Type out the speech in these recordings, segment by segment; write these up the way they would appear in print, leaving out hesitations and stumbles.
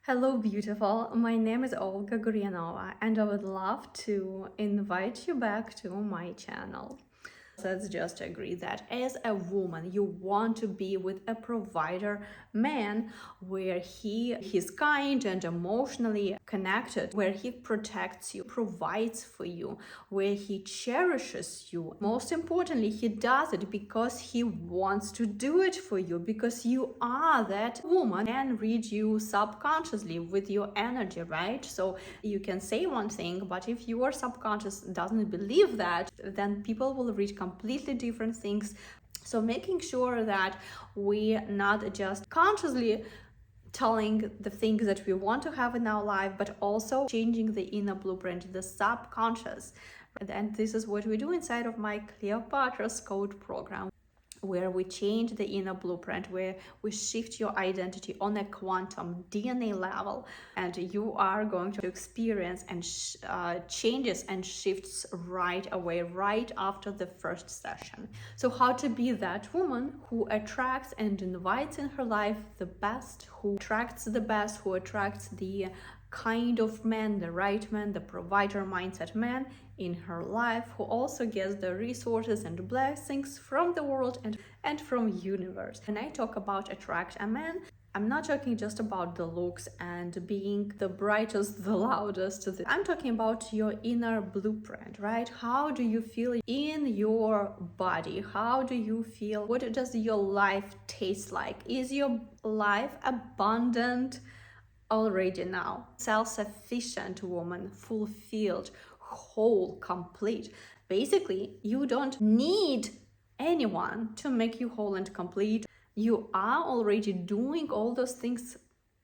Hello, beautiful. My name is Olga and I would love to invite you back to my channel. Let's just agree that as a woman, you want to be with a provider man where he's kind and emotionally connected, where he protects you, provides for you, where he cherishes you. Most importantly, he does it because he wants to do it for you, because you are that woman and read you subconsciously with your energy, right? So you can say one thing, but if your subconscious doesn't believe that, then people will read completely different things. So making sure that we not just consciously telling the things that we want to have in our life, but also changing the inner blueprint, the subconscious. And this is what we do inside of my CLEOPATRA's code program, where we change the inner blueprint, where we shift your identity on a quantum DNA level, and you are going to experience changes and shifts right away, right after the first session. So how to be that woman who attracts and invites in her life the best, who attracts the best, who attracts the kind of man, the right man, the provider mindset man in her life, who also gets the resources and blessings from the world and from universe. When I talk about attract a man, I'm not talking just about the looks and being the brightest, the loudest. I'm talking about your inner blueprint, right? How do you feel in your body? How do you feel? What does your life taste like? Is your life abundant already now? Self-sufficient woman, fulfilled, whole, complete. Basically, you don't need anyone to make you whole and complete. You are already doing all those things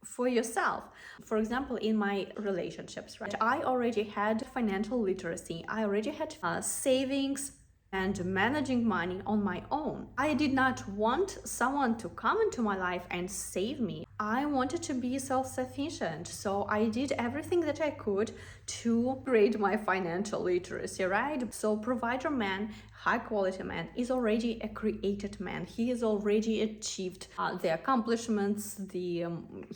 for yourself. For example, in my relationships, right, I already had financial literacy. I already had savings and managing money on my own. I did not want someone to come into my life and save me. I wanted to be self-sufficient, so I did everything that I could to create my financial literacy, right? So provider man, high quality man, is already a created man. He has already achieved the accomplishments,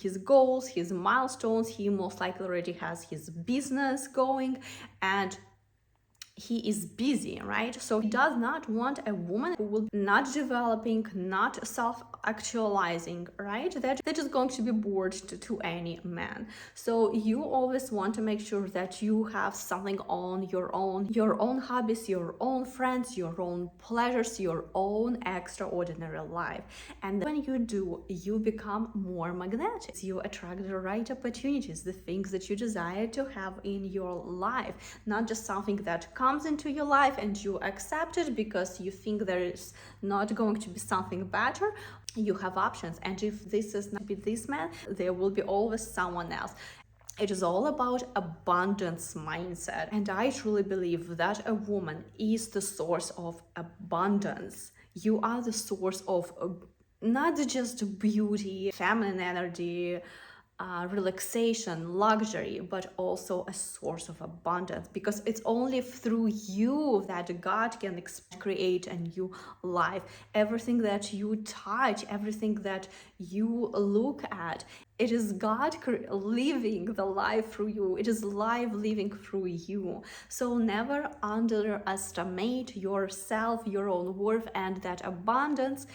his goals, his milestones. He most likely already has his business going, and he is busy, right? So he does not want a woman who will not developing, not self-actualizing, right? That is going to be bored to any man. So you always want to make sure that you have something on your own hobbies, your own friends, your own pleasures, your own extraordinary life. And when you do, you become more magnetic. You attract the right opportunities, the things that you desire to have in your life, not just something that comes into your life and you accept it because you think there is not going to be something better. You have options, and if this is not be this man, there will be always someone else. It is all about abundance mindset, and I truly believe that a woman is the source of abundance. You are the source of not just beauty, feminine energy, relaxation, luxury, but also a source of abundance, because it's only through you that God can create a new life. Everything that you touch, everything that you look at, it is God living the life through you. It is life living through you. So never underestimate yourself, your own worth, and that abundance,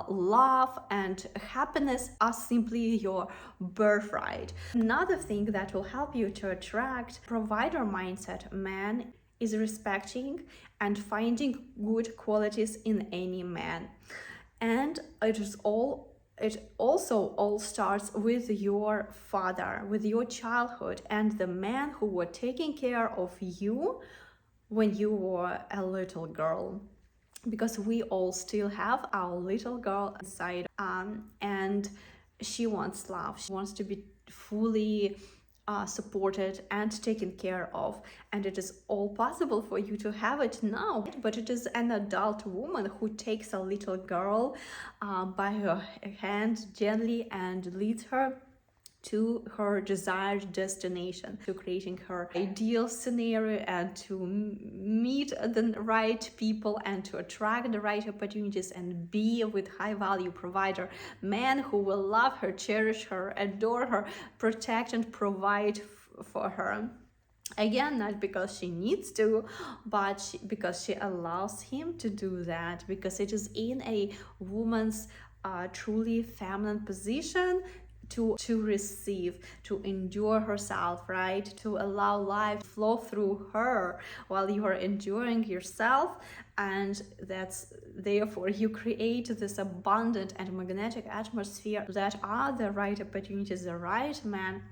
love and happiness are simply your birthright. Another thing that will help you to attract provider mindset man is respecting and finding good qualities in any man. And it also all starts with your father, with your childhood, and the man who were taking care of you when you were a little girl, because we all still have our little girl inside, and she wants love. She wants to be fully supported and taken care of, and it is all possible for you to have it now. But it is an adult woman who takes a little girl by her hand gently and leads her to her desired destination, to creating her ideal scenario and to meet the right people and to attract the right opportunities and be with high value provider man who will love her, cherish her, adore her, protect and provide for her. Again, not because she needs to, but because she allows him to do that, because it is in a woman's truly feminine position to receive, to endure herself, right? To allow life to flow through her while you are enduring yourself. And that's therefore you create this abundant and magnetic atmosphere that are the right opportunities, the right man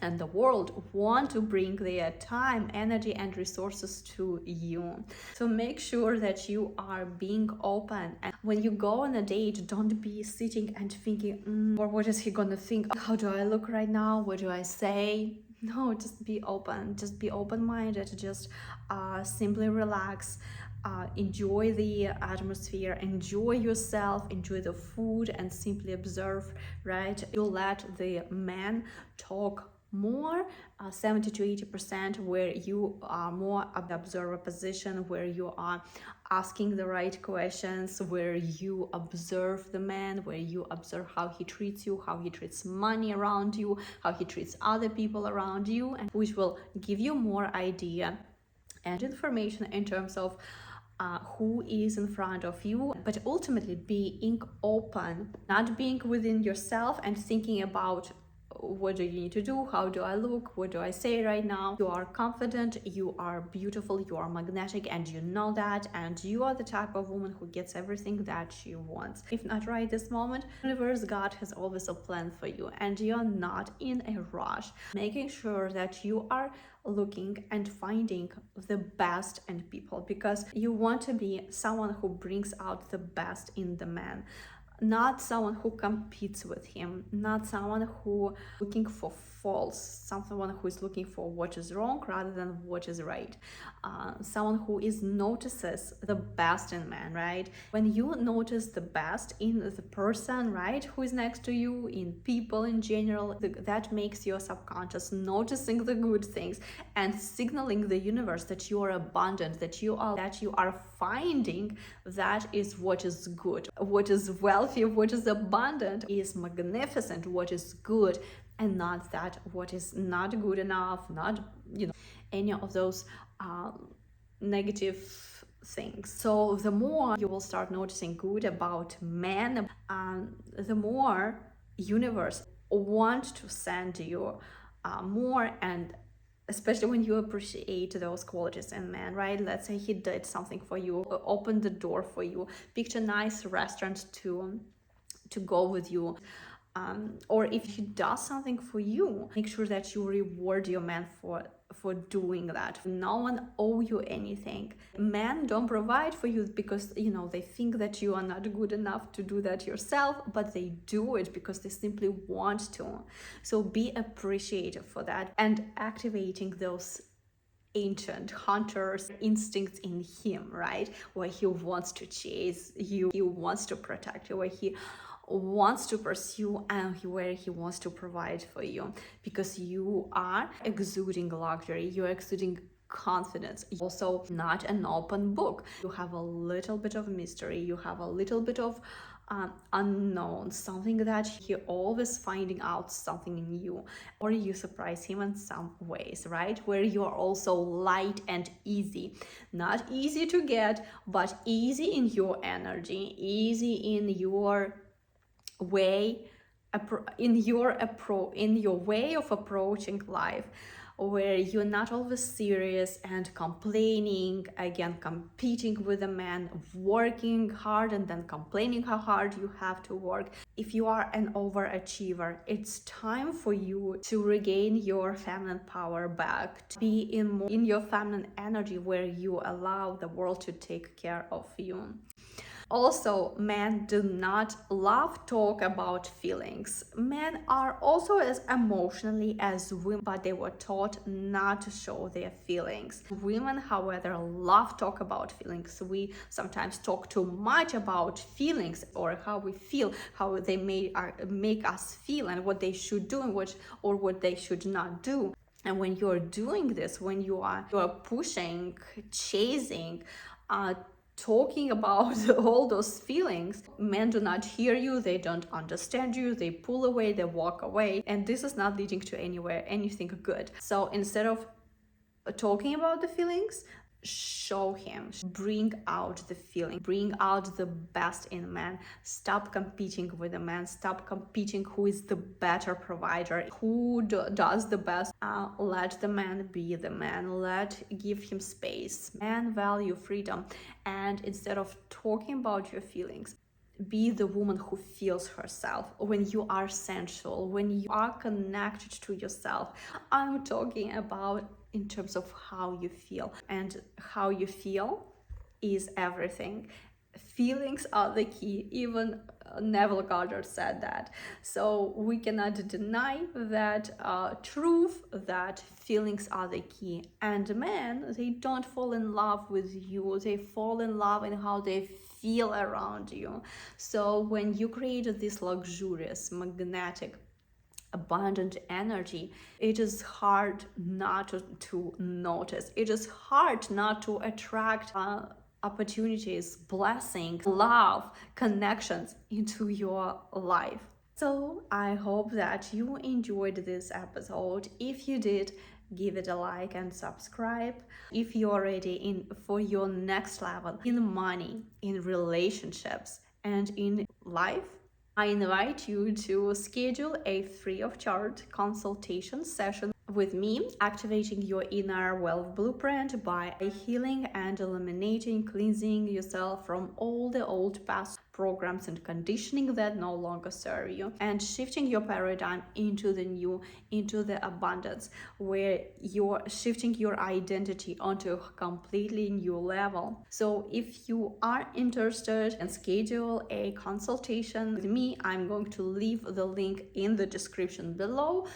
and the world want to bring their time, energy, and resources to you. So make sure that you are being open. And when you go on a date, don't be sitting and thinking, or what is he gonna think? How do I look right now? What do I say? No, just be open. Just be open-minded. Just simply relax. Enjoy the atmosphere, enjoy yourself, enjoy the food, and simply observe, right? You let the man talk more, 70 to 80%, where you are more of the observer position, where you are asking the right questions, where you observe the man, where you observe how he treats you, how he treats money around you, how he treats other people around you, and which will give you more idea and information in terms of who is in front of you, but ultimately being open, not being within yourself and thinking about what do you need to do, how do I look, what do I say right now. You are confident, you are beautiful, you are magnetic, and you know that, and you are the type of woman who gets everything that she wants. If not right this moment, universe, God has always a plan for you, and you're not in a rush. Making sure that you are looking and finding the best in people, because you want to be someone who brings out the best in the man, not someone who competes with him, not someone who looking for faults, someone who is looking for what is wrong rather than what is right, someone who notices the best in man, right? When you notice the best in the person, right, who is next to you, in people in general, that makes your subconscious noticing the good things and signaling the universe that you are abundant, that you are finding that is what is good, what is wealthy, what is abundant, is magnificent, what is good, and not that what is not good enough, not any of those negative things. So the more you will start noticing good about men, the more universe want to send you more, and especially when you appreciate those qualities in man, right? Let's say he did something for you, opened the door for you, picked a nice restaurant to go with you, or if he does something for you, make sure that you reward your man for doing that. No one owe you anything. Men don't provide for you because they think that you are not good enough to do that yourself, but they do it because they simply want to. So be appreciative for that and activating those ancient hunters instincts in him, right? Where he wants to chase you, he wants to protect you, where he wants to pursue, and where he wants to provide for you, because you are exuding luxury, you're exuding confidence. Also not an open book. You have a little bit of mystery, you have a little bit of unknown, something that he always finding out something in you, or you surprise him in some ways, right? Where you are also light and easy, not easy to get, but easy in your energy, easy in your way, in your way of approaching life, where you're not always serious and complaining, again competing with a man, working hard and then complaining how hard you have to work. If you are an overachiever, it's time for you to regain your feminine power back, to be in your feminine energy, where you allow the world to take care of you. Also, men do not love talk about feelings. Men are also as emotionally as women, but they were taught not to show their feelings. Women, however, love talk about feelings. We sometimes talk too much about feelings, or how we feel, how they make us feel, and what they should do and what they should not do. And when you're doing this, when you are pushing, chasing, talking about all those feelings, men do not hear you, they don't understand you, they pull away, they walk away, and this is not leading to anything good. So instead of talking about the feelings, show him, bring out the feeling, bring out the best in man. Stop competing with the man, stop competing who is the better provider, who does the best. Let the man be the man, give him space. Men value freedom, and instead of talking about your feelings, be the woman who feels herself. When you are sensual, when you are connected to yourself, I'm talking about in terms of how you feel, and how you feel is everything. Feelings are the key. Even Neville Goddard said that. So we cannot deny that truth, that feelings are the key. And men, they don't fall in love with you, they fall in love in how they feel around you. So when you create this luxurious, magnetic, abundant energy, it is hard not to notice. It is hard not to attract opportunities, blessings, love, connections into your life. So I hope that you enjoyed this episode. If you did, give it a like and subscribe. If you're ready for your next level in money, in relationships, and in life, I invite you to schedule a free of charge consultation session with me, activating your inner wealth blueprint by healing and eliminating, cleansing yourself from all the old past programs and conditioning that no longer serve you, and shifting your paradigm into the new, into the abundance, where you're shifting your identity onto a completely new level. So if you are interested and schedule a consultation with me, I'm going to leave the link in the description below.